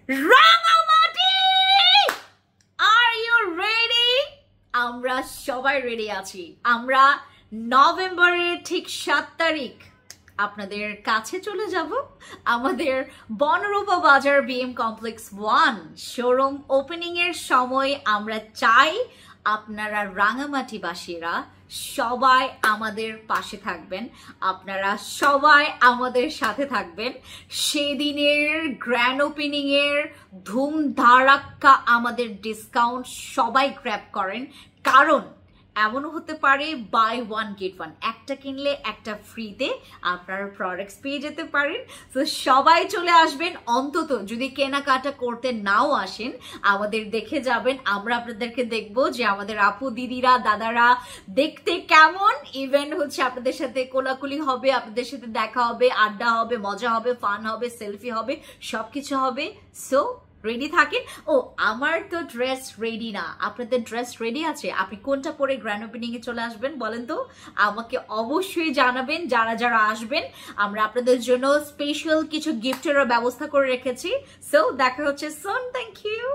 Rangamati, are you ready? আমরা সবাই ready আছি। আমরা নভেম্বরের ঠিক 7 তারিখ আপনাদের কাছে চলে যাব। আমাদের বনরূপা বাজার বিএম কমপ্লেক্স 1 শোরুম ওপেনিং এর সময় আমরা চাই আপনারা রাঙামাটিবাসীরা সবাই আমাদের পাশে থাকবেন, আপনারা সবাই আমাদের সাথে থাকবেন। সেদিনের গ্র্যান্ড ওপেনিং এর ধুম ধারাক্কা আমাদের ডিসকাউন্ট সবাই গ্র্যাব করেন, কারণ এমনও হতে পারে বাই 1 গেট 1, একটা কিনলে একটা ফ্রিতে আপনারা প্রোডাক্টস পেয়ে যেতে পারেন। তো সবাই চলে আসবেন, অন্তত যদি কেনাকাটা করতে নাও আসেন আমাদের দেখে যাবেন। আমরা আপনাদেরকে দেখবো যে আমাদের আপু দিদিরা দাদারা দেখতে কেমন। ইভেন্ট হচ্ছে আপনাদের সাথে কোলাকুলি হবে, আপনাদের সাথে দেখা হবে, আড্ডা হবে, মজা হবে, ফান হবে, সেলফি হবে, সবকিছু হবে। সো রেডি থাকেন। ও আমার তো ড্রেস রেডি না, আপনাদের ড্রেস রেডি আছে? আপনি কোনটা পরে গ্র্যান্ড ওপেনিং এ চলে আসবেন বলেন তো, আমাকে অবশ্যই জানাবেন। যারা যারা আসবেন আমরা আপনাদের জন্য স্পেশাল কিছু গিফটেরও ব্যবস্থা করে রেখেছি। সো দেখা হচ্ছে সুন, থ্যাংক ইউ।